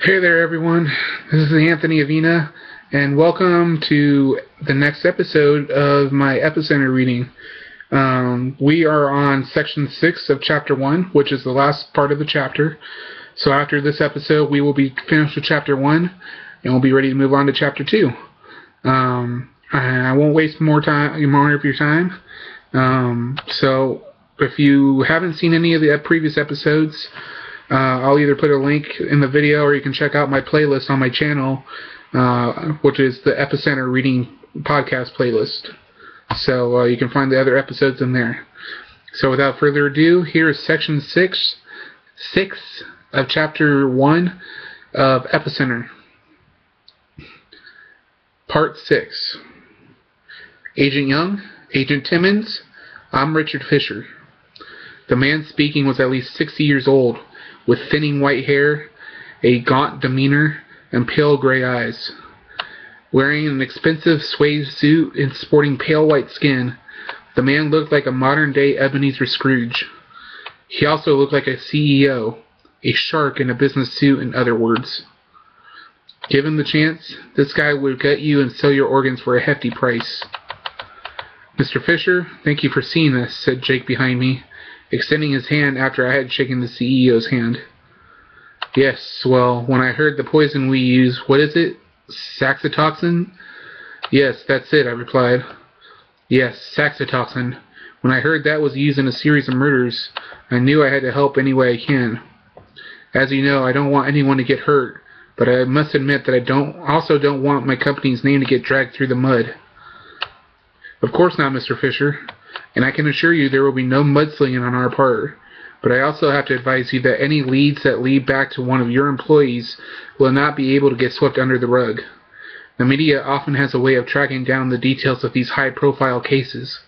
Hey there, everyone. This is Anthony Avina, and welcome to the next episode of my Epicenter reading. We are on section 6 of chapter 1, which is the last part of the chapter. So after this episode, we will be finished with chapter 1, and we'll be ready to move on to chapter 2. I won't waste more of your time. So if you haven't seen any of the previous episodes, I'll either put a link in the video or you can check out my playlist on my channel, which is the Epicenter Reading Podcast playlist. So you can find the other episodes in there. So without further ado, here is section 6 of chapter 1 of Epicenter. Part 6. Agent Young, Agent Timmons, I'm Richard Fisher. The man speaking was at least 60 years old, with thinning white hair, a gaunt demeanor, and pale gray eyes. Wearing an expensive suede suit and sporting pale white skin, the man looked like a modern-day Ebenezer Scrooge. He also looked like a CEO, a shark in a business suit, in other words. Given the chance, this guy would gut you and sell your organs for a hefty price. Mr. Fisher, thank you for seeing us, said Jake behind me, extending his hand after I had shaken the CEO's hand. Yes, well, when I heard the poison we use, what is it? Saxitoxin? Yes, that's it, I replied. Yes, saxitoxin. When I heard that was used in a series of murders, I knew I had to help any way I can. As you know, I don't want anyone to get hurt, but I must admit that I also don't want my company's name to get dragged through the mud. Of course not, Mr. Fisher. And I can assure you there will be no mudslinging on our part. But I also have to advise you that any leads that lead back to one of your employees will not be able to get swept under the rug. The media often has a way of tracking down the details of these high-profile cases.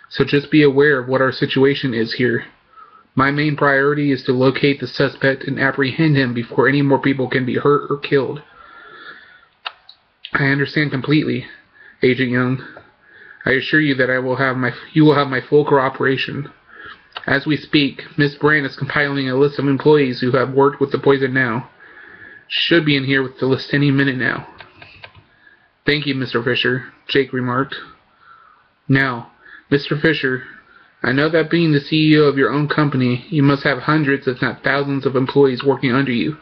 So just be aware of what our situation is here. My main priority is to locate the suspect and apprehend him before any more people can be hurt or killed. I understand completely, Agent Young. I assure you that you will have my full cooperation. As we speak, Miss Brand is compiling a list of employees who have worked with the poison now. She should be in here with the list any minute now. Thank you, Mr. Fisher, Jake remarked. Now, Mr. Fisher, I know that being the CEO of your own company, you must have hundreds, if not thousands, of employees working under you.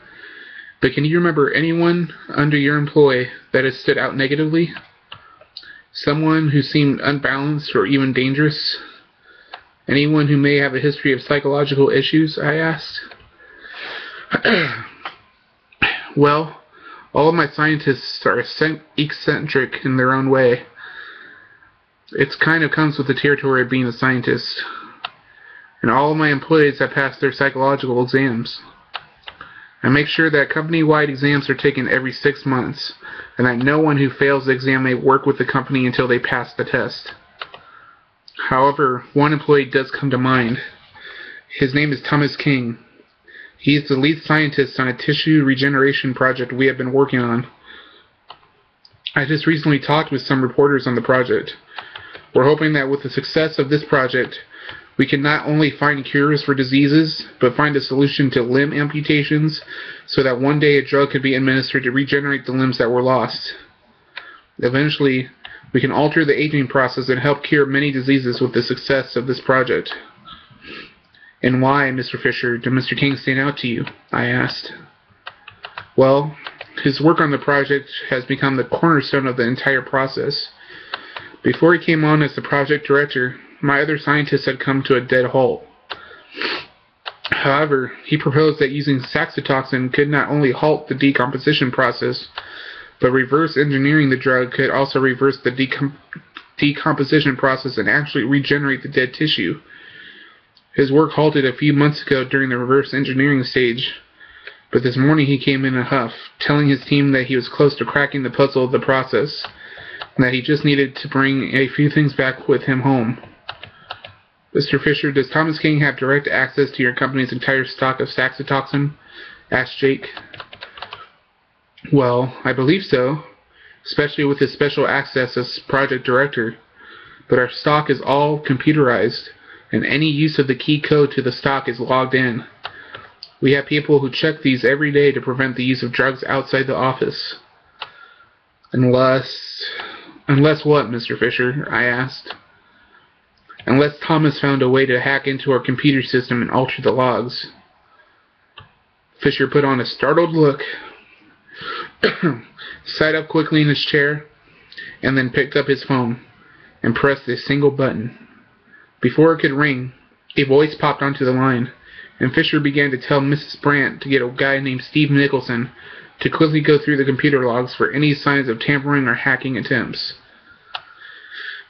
But can you remember anyone under your employ that has stood out negatively? Someone who seemed unbalanced or even dangerous? Anyone who may have a history of psychological issues, I asked. Well, all of my scientists are eccentric in their own way. It kind of comes with the territory of being a scientist. And all of my employees have passed their psychological exams. I make sure that company-wide exams are taken every 6 months, and that no one who fails the exam may work with the company until they pass the test. However, one employee does come to mind. His name is Thomas King. He is the lead scientist on a tissue regeneration project we have been working on. I just recently talked with some reporters on the project. We're hoping that with the success of this project, we can not only find cures for diseases, but find a solution to limb amputations so that one day a drug could be administered to regenerate the limbs that were lost. Eventually, we can alter the aging process and help cure many diseases with the success of this project. And why, Mr. Fisher, did Mr. King stand out to you? I asked. Well, his work on the project has become the cornerstone of the entire process. Before he came on as the project director, my other scientists had come to a dead halt. However, he proposed that using saxitoxin could not only halt the decomposition process, but reverse engineering the drug could also reverse the decomposition process and actually regenerate the dead tissue. His work halted a few months ago during the reverse engineering stage, but this morning he came in a huff, telling his team that he was close to cracking the puzzle of the process, and that he just needed to bring a few things back with him home. Mr. Fisher, does Thomas King have direct access to your company's entire stock of saxitoxin? Asked Jake. Well, I believe so, especially with his special access as project director. But our stock is all computerized, and any use of the key code to the stock is logged in. We have people who check these every day to prevent the use of drugs outside the office. Unless what, Mr. Fisher? I asked. Unless Thomas found a way to hack into our computer system and alter the logs. Fisher put on a startled look, sat up quickly in his chair, and then picked up his phone and pressed a single button. Before it could ring, a voice popped onto the line, and Fisher began to tell Mrs. Brandt to get a guy named Steve Nicholson to quickly go through the computer logs for any signs of tampering or hacking attempts.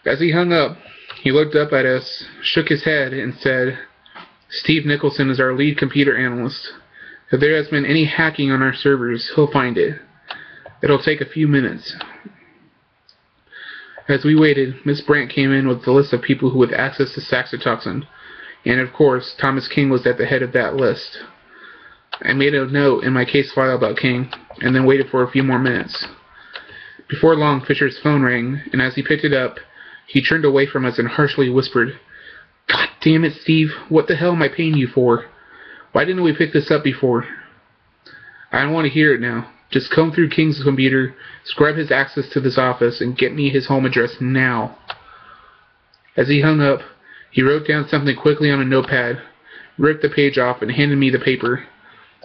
As he hung up, he looked up at us, shook his head, and said, "Steve Nicholson is our lead computer analyst. If there has been any hacking on our servers, he'll find it. It'll take a few minutes." As we waited, Miss Brandt came in with the list of people who had access to saxitoxin, and of course, Thomas King was at the head of that list. I made a note in my case file about King, and then waited for a few more minutes. Before long, Fisher's phone rang, and as he picked it up, he turned away from us and harshly whispered, "God damn it, Steve, what the hell am I paying you for? Why didn't we pick this up before?" "I don't want to hear it now. Just comb through King's computer, scrub his access to this office, and get me his home address now." As he hung up, he wrote down something quickly on a notepad, ripped the page off, and handed me the paper.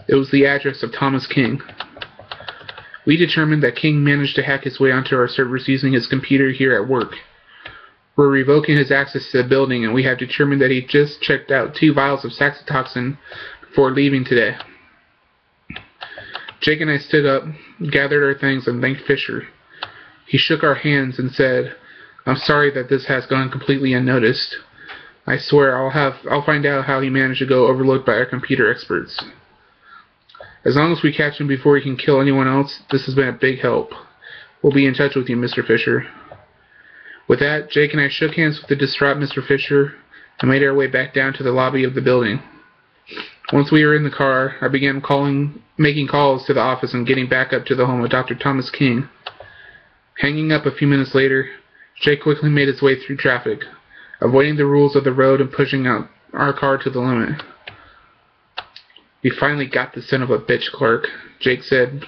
It was the address of Thomas King. We determined that King managed to hack his way onto our servers using his computer here at work. We're revoking his access to the building, and we have determined that he just checked out 2 vials of saxitoxin before leaving today. Jake and I stood up, gathered our things, and thanked Fisher. He shook our hands and said, "I'm sorry that this has gone completely unnoticed. I swear I'll find out how he managed to go overlooked by our computer experts. As long as we catch him before he can kill anyone else, this has been a big help. We'll be in touch with you, Mr. Fisher." With that, Jake and I shook hands with the distraught Mr. Fisher and made our way back down to the lobby of the building. Once we were in the car, I began making calls to the office and getting back up to the home of Dr. Thomas King. Hanging up a few minutes later, Jake quickly made his way through traffic, avoiding the rules of the road and pushing out our car to the limit. "We finally got the son of a bitch, Clark," Jake said,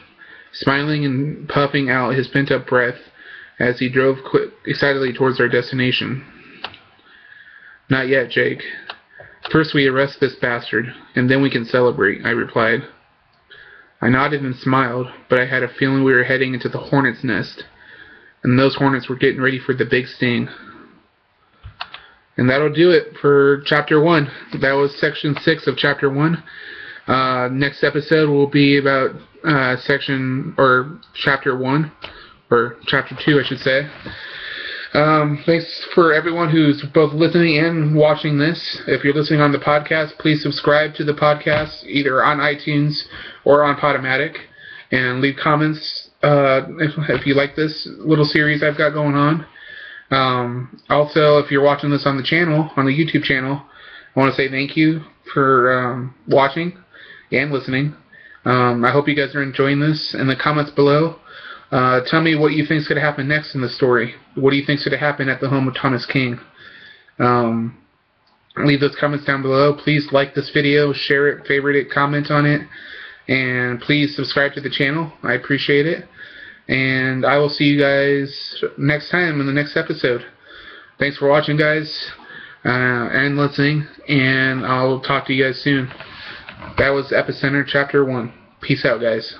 smiling and puffing out his pent-up breath as he drove excitedly towards our destination. "Not yet, Jake. First we arrest this bastard, and then we can celebrate," I replied. I nodded and smiled, but I had a feeling we were heading into the hornet's nest, and those hornets were getting ready for the big sting. And that'll do it for Chapter 1. That was Section 6 of Chapter 1. Next episode will be about Chapter 1, or Chapter 2, I should say. Thanks for everyone who's both listening and watching this. If you're listening on the podcast, please subscribe to the podcast, either on iTunes or on Podomatic, and leave comments if you like this little series I've got going on. Also, if you're watching this on the channel, on the YouTube channel, I want to say thank you for watching and listening. I hope you guys are enjoying this. In the comments below, tell me what you think is going to happen next in the story. What do you think is going to happen at the home of Thomas King? Leave those comments down below. Please like this video, share it, favorite it, comment on it, and please subscribe to the channel. I appreciate it. And I will see you guys next time in the next episode. Thanks for watching, guys, and listening, and I'll talk to you guys soon. That was Epicenter Chapter 1. Peace out, guys.